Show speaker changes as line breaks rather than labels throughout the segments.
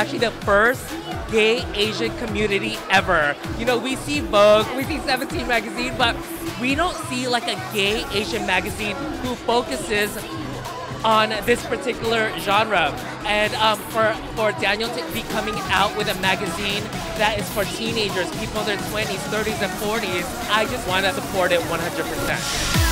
actually the first gay Asian community ever. You know, we see Vogue, we see 17 magazine, but we don't see like a gay Asian magazine who focuses on this particular genre. And for Daniel to be coming out with a magazine that is for teenagers, people in their 20s, 30s, and 40s, I just want to support it 100%.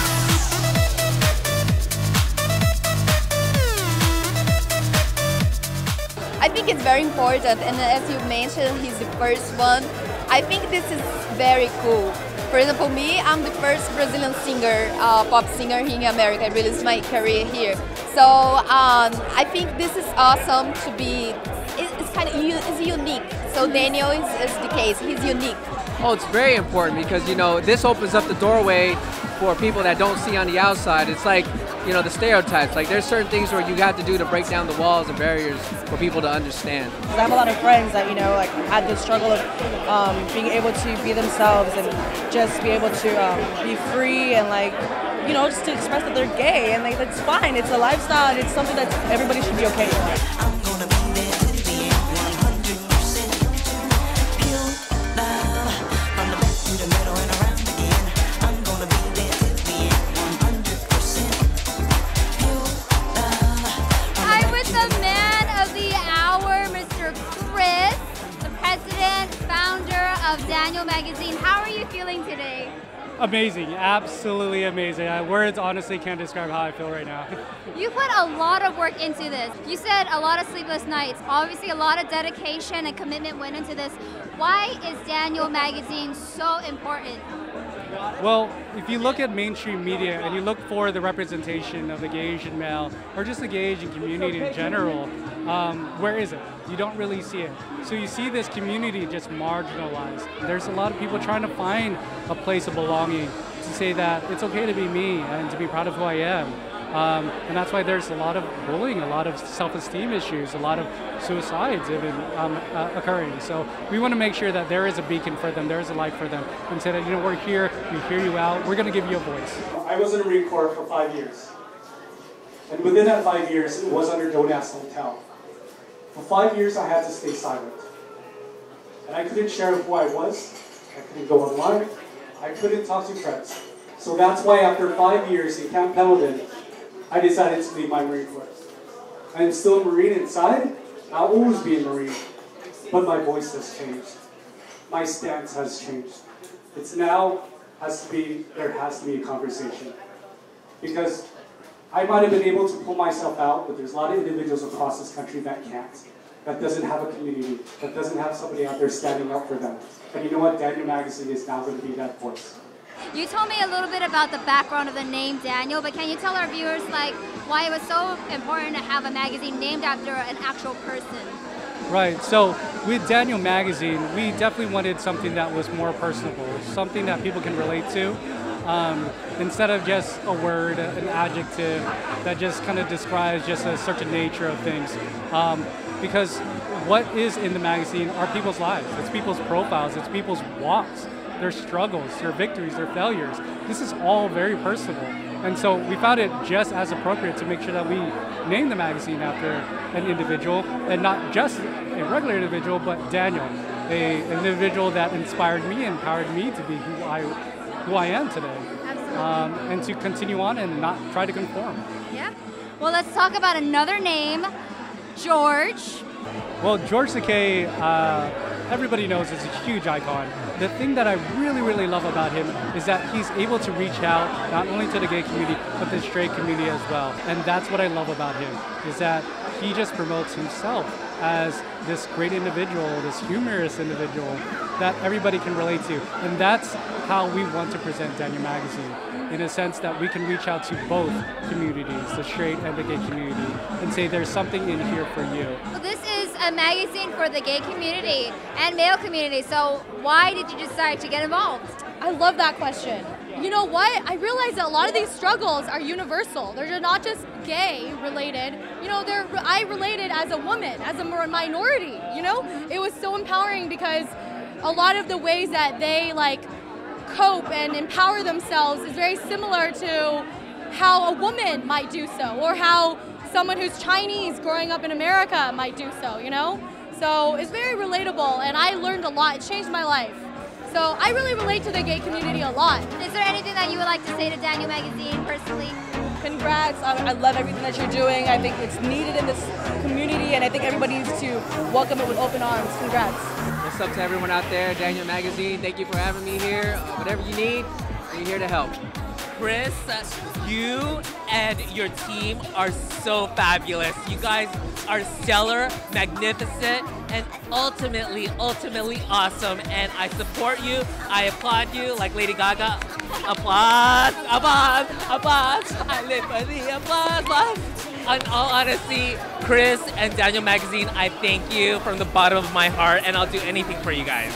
I think it's very important, and as you mentioned, he's the first one. I think this is very cool. For example, me, I'm the first Brazilian singer, pop singer here in America. I released my career here. So I think this is awesome to be, it's unique. So Daniel is the case, he's unique.
Oh, it's very important because, you know, this opens up the doorway for people that don't see on the outside. It's like, you know, the stereotypes. Like, there's certain things where you have to do to break down the walls and barriers for people to understand.
I have a lot of friends that, you know, like had the struggle of being able to be themselves and just be able to be free and, like, you know, just to express that they're gay, and like that's fine. It's a lifestyle, and it's something that everybody should be okay with.
I'm gonna be there to the end, 100%. Pure love, from the back to the middle and around again. I'm gonna be there to the end, 100%. Pure love.
I'm with the man of the hour, Mr. Chris, the president, founder of Daniel Magazine. How are you feeling today?
Amazing, absolutely amazing. Words honestly can't describe how I feel right now.
You put a lot of work into this. You said a lot of sleepless nights. Obviously a lot of dedication and commitment went into this. Why is Daniel Magazine so important?
Well, if you look at mainstream media and you look for the representation of the gay Asian male or just the gay Asian community in general, where is it? You don't really see it. So you see this community just marginalized. There's a lot of people trying to find a place of belonging, to say that it's okay to be me and to be proud of who I am. And that's why there's a lot of bullying, a lot of self-esteem issues, a lot of suicides even occurring. So we want to make sure that there is a beacon for them, there is a light for them, and say that, you know, we're here, we hear you out, we're going to give you a voice.
I was in the Marine Corps for 5 years. And within that 5 years, it was under Don't Ask, Don't Tell. For 5 years, I had to stay silent. And I couldn't share who I was, I couldn't go online, I couldn't talk to friends. So that's why after 5 years in Camp Pendleton, I decided to leave my Marine Corps. I am still a Marine inside. I'll always be a Marine. But my voice has changed. My stance has changed. It's now there has to be a conversation. Because I might have been able to pull myself out, but there's a lot of individuals across this country that can't. That doesn't have a community. That doesn't have somebody out there standing up for them. And you know what? Daniel Magazine is now going to be that voice.
You told me a little bit about the background of the name Daniel, but can you tell our viewers like why it was so important to have a magazine named after an actual person?
Right, so with Daniel Magazine, we definitely wanted something that was more personable, something that people can relate to, instead of just a word, an adjective that just kind of describes just a certain nature of things. Because what is in the magazine are people's lives, it's people's profiles, it's people's walks, their struggles, their victories, their failures. This is all very personal. And so we found it just as appropriate to make sure that we name the magazine after an individual, and not just a regular individual, but Daniel, an individual that inspired me, empowered me to be who I am today.
Absolutely.
And to continue on and not try to conform.
Yeah. Well, let's talk about another name, George.
Well, George Takei, everybody knows is a huge icon. The thing that I really, really love about him is that he's able to reach out not only to the gay community, but the straight community as well. And that's what I love about him, is that he just promotes himself as this great individual, this humorous individual that everybody can relate to. And that's how we want to present Daniel Magazine, in a sense that we can reach out to both communities, the straight and the gay community, and say there's something in here for you.
Well, this is a magazine for the gay community and male community, so why did you decide to get involved?
I love that question. You know what? I realize that a lot of these struggles are universal. They're not just gay related. You know, I related as a woman, as a minority, you know? It was so empowering because a lot of the ways that they like cope and empower themselves is very similar to how a woman might do so, or how someone who's Chinese growing up in America might do so, you know? So it's very relatable, and I learned a lot. It changed my life. So I really relate to the gay community a lot.
Is there anything that you would like to say to Daniel Magazine personally?
Congrats. I love everything that you're doing. I think it's needed in this community, and I think everybody needs to welcome it with open arms. Congrats.
What's up to everyone out there? Daniel Magazine, thank you for having me here. Whatever you need, we're here to help.
Chris, you and your team are so fabulous. You guys are stellar, magnificent, and ultimately awesome. And I support you. I applaud you like Lady Gaga. Applause, applause, applause. I live for the applause. In all honesty, Chris and Daniel Magazine, I thank you from the bottom of my heart, and I'll do anything for you guys.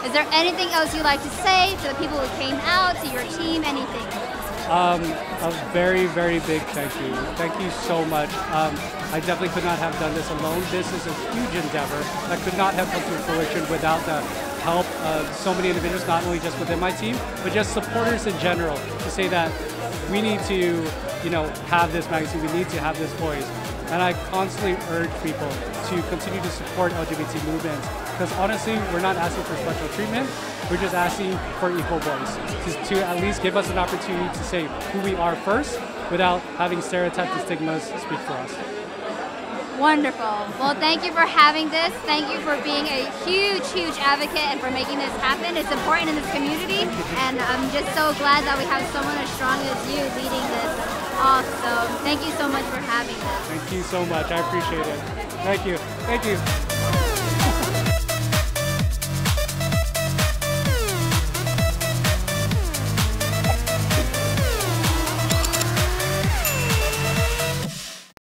Is there anything else you'd like to say to the people who came out, to your team, anything?
A very, very big thank you. Thank you so much. I definitely could not have done this alone. This is a huge endeavor that could not have come to fruition without the help of so many individuals, not only just within my team, but just supporters in general, to say that we need to, have this magazine, we need to have this voice. And I constantly urge people to continue to support LGBT movements, because honestly, we're not asking for special treatment, we're just asking for equal voice, to at least give us an opportunity to say who we are first, without having stereotypes and stigmas speak for us.
Wonderful. Well, thank you for having this. Thank you for being a huge advocate and for making this happen. It's important in this community, and I'm just so glad that we have someone as strong as you leading this off. So thank you so much for having this.
Thank you so much. I appreciate it. Thank you. Thank you.